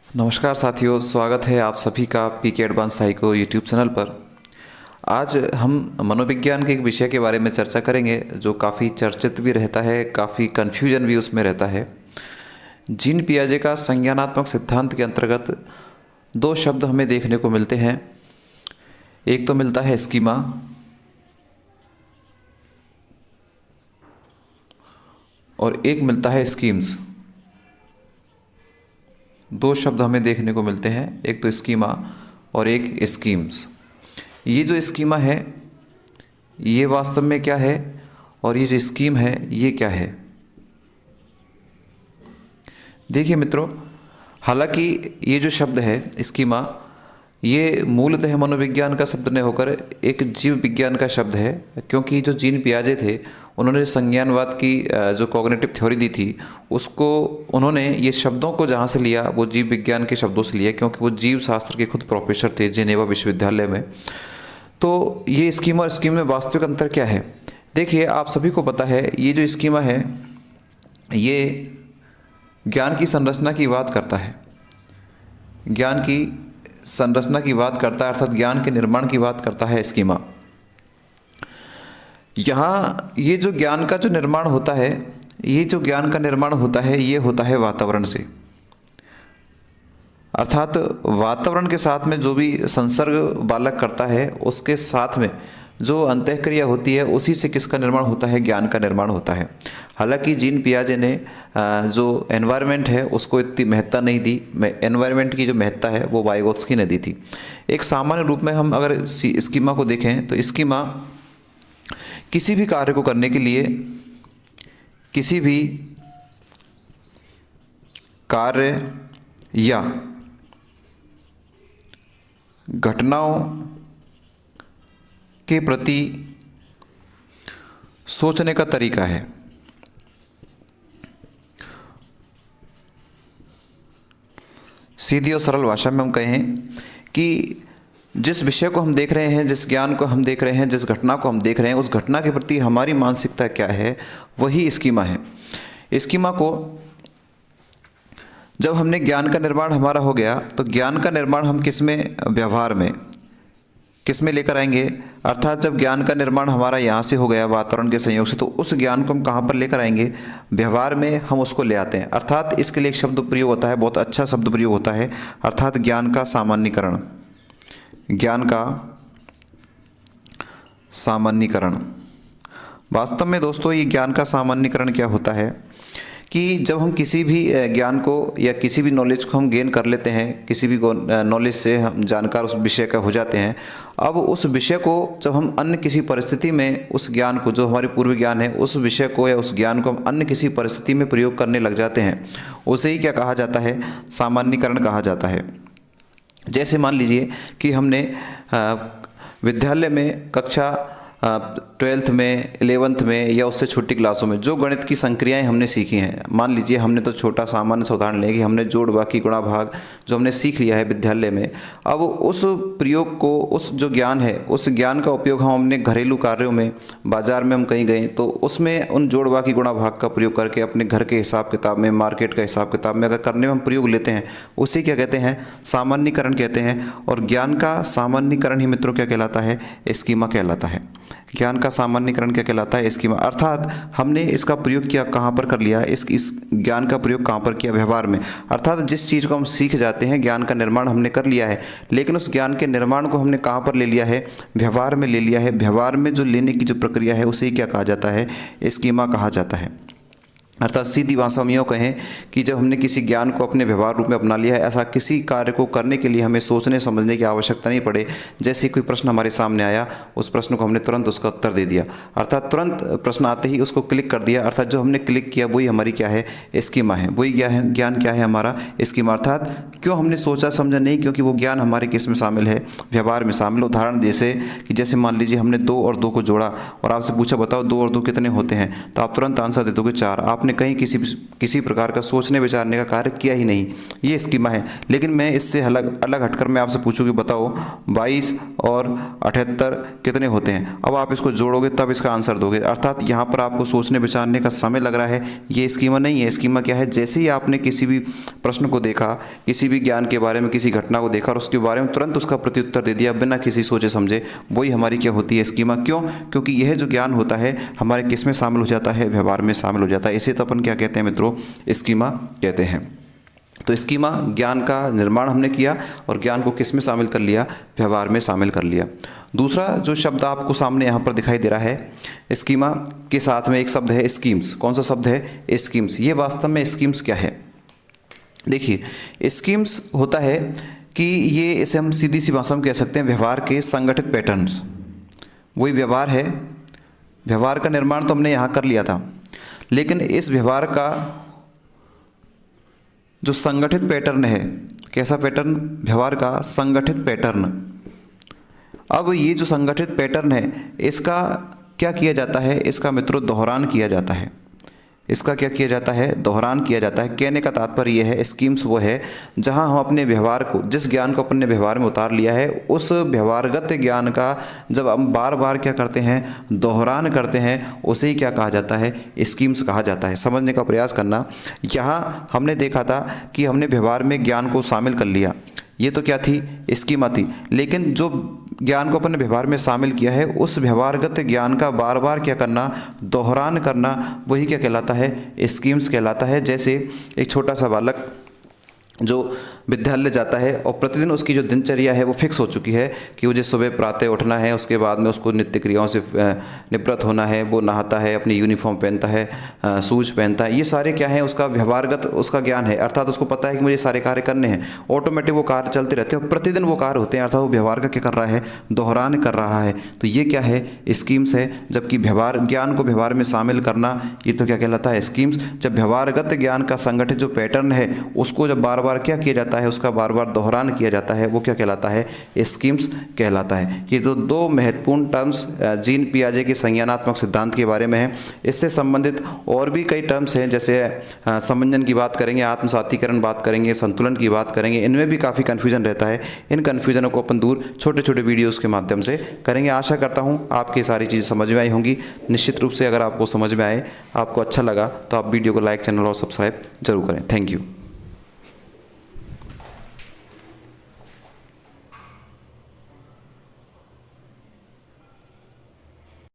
नमस्कार साथियों, स्वागत है आप सभी का पीके एडवांस साइको यूट्यूब चैनल पर। आज हम मनोविज्ञान के एक विषय के बारे में चर्चा करेंगे जो काफ़ी चर्चित भी रहता है, काफ़ी कन्फ्यूजन भी उसमें रहता है। जीन पियाजे का संज्ञानात्मक सिद्धांत के अंतर्गत दो शब्द हमें देखने को मिलते हैं। एक तो मिलता है स्कीमा और एक मिलता है स्कीम्स। दो शब्द हमें देखने को मिलते हैं, एक तो स्कीमा और एक स्कीम्स। ये जो स्कीमा है ये वास्तव में क्या है और ये जो स्कीम है ये क्या है। देखिए मित्रों, हालांकि ये जो शब्द है स्कीमा ये मूलतः मनोविज्ञान का शब्द नहीं होकर एक जीव विज्ञान का शब्द है, क्योंकि जो जीन पियाजे थे उन्होंने संज्ञानवाद की जो कॉग्निटिव थ्योरी दी थी उसको उन्होंने ये शब्दों को जहाँ से लिया वो जीव विज्ञान के शब्दों से लिया, क्योंकि वो जीव शास्त्र के खुद प्रोफेसर थे जेनेवा विश्वविद्यालय में। तो ये स्कीमा और स्कीम में वास्तविक अंतर क्या है? देखिए, आप सभी को पता है ये जो स्कीमा है ये ज्ञान की संरचना की बात करता है, ज्ञान की संरचना की बात करता है, अर्थात ज्ञान के निर्माण की बात करता है स्कीमा। यहाँ ये जो ज्ञान का जो निर्माण होता है, ये जो ज्ञान का निर्माण होता है ये होता है वातावरण से, अर्थात वातावरण के साथ में जो भी संसर्ग बालक करता है उसके साथ में जो अंतःक्रिया होती है उसी से किसका निर्माण होता है? ज्ञान का निर्माण होता है। हालांकि जीन पियाजे ने जो एनवायरनमेंट है उसको इतनी महत्ता नहीं दी, एनवायरनमेंट की जो महत्ता है वो वाइगोत्स्की ने दी थी। एक सामान्य रूप में हम अगर स्कीमा को देखें तो स्कीमा किसी भी कार्य को करने के लिए, किसी भी कार्य या घटनाओं के प्रति सोचने का तरीका है। सीधी और सरल भाषा में हम कहें कि जिस विषय को हम देख रहे हैं, जिस ज्ञान को हम देख रहे हैं, जिस घटना को हम देख रहे हैं, उस घटना के प्रति हमारी मानसिकता क्या है, वही स्कीमा है। स्कीमा को जब हमने ज्ञान का निर्माण हमारा हो गया तो ज्ञान का निर्माण हम किस में? व्यवहार में। किस में लेकर आएंगे? अर्थात जब ज्ञान का निर्माण हमारा यहाँ से हो गया वातावरण के संयोग से, तो उस ज्ञान को हम कहाँ पर लेकर आएंगे? व्यवहार में हम उसको ले आते हैं। अर्थात इसके लिए एक शब्द प्रयोग होता है, बहुत अच्छा शब्द प्रयोग होता है, अर्थात ज्ञान का सामान्यीकरण। ज्ञान का सामान्यीकरण। वास्तव में दोस्तों ये ज्ञान का सामान्यीकरण क्या होता है कि जब हम किसी भी ज्ञान को या किसी भी नॉलेज को हम गेन कर लेते हैं, किसी भी नॉलेज से हम जानकार उस विषय का हो जाते हैं, अब उस विषय को जब हम अन्य किसी परिस्थिति में उस ज्ञान को, जो हमारे पूर्व ज्ञान है, उस विषय को या उस ज्ञान को हम अन्य किसी परिस्थिति में प्रयोग करने लग जाते हैं, उसे ही क्या कहा जाता है? सामान्यीकरण कहा जाता है। जैसे मान लीजिए कि हमने विद्यालय में कक्षा 12th में, 11th में या उससे छोटी क्लासों में जो गणित की संक्रियाएं हमने सीखी हैं, मान लीजिए हमने तो छोटा सामान्य सा उदाहरण लें कि हमने जोड़ बाकी गुणा भाग जो हमने सीख लिया है विद्यालय में, अब उस प्रयोग को, उस जो ज्ञान है उस ज्ञान का उपयोग हम अपने घरेलू कार्यों में, बाजार में हम कहीं गए तो उसमें उन जोड़ बाकी गुणा भाग का प्रयोग करके अपने घर के हिसाब किताब में, मार्केट का हिसाब किताब में अगर करने में हम प्रयोग लेते हैं, उसे क्या कहते हैं? सामान्यीकरण कहते हैं। और ज्ञान का सामान्यीकरण ही मित्रों क्या कहलाता है? स्कीमा कहलाता है। ज्ञान का सामान्यीकरण क्या कहलाता है? स्कीमा। अर्थात हमने इसका प्रयोग किया कहाँ पर कर लिया? इस ज्ञान का प्रयोग कहाँ पर किया? व्यवहार में। अर्थात जिस चीज़ को हम सीख जाते हैं, ज्ञान का निर्माण हमने कर लिया है, लेकिन उस ज्ञान के निर्माण को हमने कहाँ पर ले लिया है? व्यवहार में ले लिया है। व्यवहार में जो लेने की जो प्रक्रिया है उसे ही क्या कहा जाता है? स्कीमा कहा जाता है। अर्थात सीधी भाषा में यूँ कहें कि जब हमने किसी ज्ञान को अपने व्यवहार रूप में अपना लिया है, ऐसा किसी कार्य को करने के लिए हमें सोचने समझने की आवश्यकता नहीं पड़े। जैसे कोई प्रश्न हमारे सामने आया, उस प्रश्न को हमने तुरंत उसका उत्तर दे दिया, अर्थात तुरंत प्रश्न आते ही उसको क्लिक कर दिया, अर्थात जो हमने क्लिक किया वही हमारी क्या है? स्कीमा है। वही ज्ञान क्या है? हमारा स्कीमा। अर्थात क्यों हमने सोचा समझा नहीं, क्योंकि वो ज्ञान हमारे किस में शामिल है? व्यवहार में शामिल। उदाहरण जैसे मान लीजिए हमने 2 और 2 को जोड़ा और आपसे पूछा बताओ 2 और 2 कितने होते हैं, तो आप तुरंत आंसर दे दोगे 4। आपने कहीं किसी प्रकार का सोचने विचारने का कार्य किया ही नहीं, ये स्कीमा है। लेकिन मैं इससे अलग हटकर मैं आपसे पूछूँ कि बताओ 22 और 78 कितने होते हैं। अब आप इसको जोड़ोगे तब इसका आंसर दोगे, अर्थात यहाँ पर आपको सोचने विचारने का समय लग रहा है। ये स्कीमा नहीं है। स्कीमा क्या है, जैसे ही आपने किसी भी प्रश्न को देखा, किसी भी ज्ञान के बारे में किसी घटना को देखा और उसके बारे में तुरंत उसका प्रत्युत्तर दे दिया बिना किसी सोचे समझे, वही हमारी क्या होती है, स्कीमा। क्यों? क्योंकि यह जो ज्ञान होता है हमारे किस में शामिल हो जाता है, व्यवहार में शामिल हो जाता है। इसे तो अपन क्या कहते हैं मित्रों, स्कीमा कहते हैं। तो स्कीमा, ज्ञान का निर्माण हमने किया और ज्ञान को किस में शामिल कर लिया, व्यवहार में शामिल कर लिया। दूसरा जो शब्द आपको सामने यहाँ पर दिखाई दे रहा है, स्कीमा के साथ में एक शब्द है स्कीम्स। कौन सा शब्द है, स्कीम्स। ये वास्तव में स्कीम्स क्या है, देखिए स्कीम्स होता है कि ये, इसे हम सीधी सी भाषा में कह सकते हैं व्यवहार के संगठित पैटर्न्स। वही व्यवहार है, व्यवहार का निर्माण तो हमने यहाँ कर लिया था, लेकिन इस व्यवहार का जो संगठित पैटर्न है, कैसा पैटर्न, व्यवहार का संगठित पैटर्न। अब ये जो संगठित पैटर्न है इसका क्या किया जाता है, इसका मित्रों दोहरान किया जाता है। इसका क्या किया जाता है, दोहरान किया जाता है। कहने का तात्पर्य यह है, स्कीम्स वो है जहां हम अपने व्यवहार को, जिस ज्ञान को अपन ने व्यवहार में उतार लिया है, उस व्यवहारगत ज्ञान का जब हम बार बार क्या करते हैं, दोहरान करते हैं, उसे ही क्या कहा जाता है, स्कीम्स कहा जाता है। समझने का प्रयास करना। यहाँ हमने देखा था कि हमने व्यवहार में ज्ञान को शामिल कर लिया, ये तो क्या थी, स्कीमा थी। लेकिन जो ज्ञान को अपन ने व्यवहार में शामिल किया है, उस व्यवहारगत ज्ञान का बार बार क्या करना, दोहरान करना, वही क्या कहलाता है, स्कीम्स कहलाता है। जैसे एक छोटा सा बालक जो विद्यालय जाता है और प्रतिदिन उसकी जो दिनचर्या है वो फिक्स हो चुकी है कि मुझे सुबह प्रातः उठना है, उसके बाद में उसको नित्य क्रियाओं से निवृत्त होना है, वो नहाता है, अपनी यूनिफॉर्म पहनता है, शूज पहनता है। ये सारे क्या है, उसका व्यवहारगत उसका ज्ञान है, अर्थात उसको पता है कि मुझे सारे कार्य करने हैं। ऑटोमेटिक वो कार्य चलते रहते हैं और प्रतिदिन वो कार्य होते हैं, अर्थात वो व्यवहार का क्या कर रहा है, दोहरान कर रहा है। तो ये क्या है, स्कीम्स है। जबकि व्यवहार, ज्ञान को व्यवहार में शामिल करना, ये तो क्या कहलाता है, स्कीम्स। जब व्यवहारगत ज्ञान का संगठित जो पैटर्न है उसको जब बार बार क्या किया जाता है, उसका बार बार दोहरान किया जाता है, वो क्या कहलाता है, स्कीम्स कहलाता है। ये तो दो महत्वपूर्ण टर्म्स जीन पियाजे के संज्ञानात्मक सिद्धांत के बारे में है। इससे संबंधित और भी कई टर्म्स हैं, जैसे समंजन की बात करेंगे, आत्मसातीकरण बात करेंगे, संतुलन की बात करेंगे। इनमें भी काफ़ी कन्फ्यूजन रहता है। इन कन्फ्यूजनों को अपन दूर छोटे छोटे वीडियोज़ के माध्यम से करेंगे। आशा करता हूँ आपकी सारी चीज़ें समझ में आई होंगी। निश्चित रूप से अगर आपको समझ में आए, आपको अच्छा लगा, तो आप वीडियो को लाइक, चैनल और सब्सक्राइब जरूर करें। Thank you.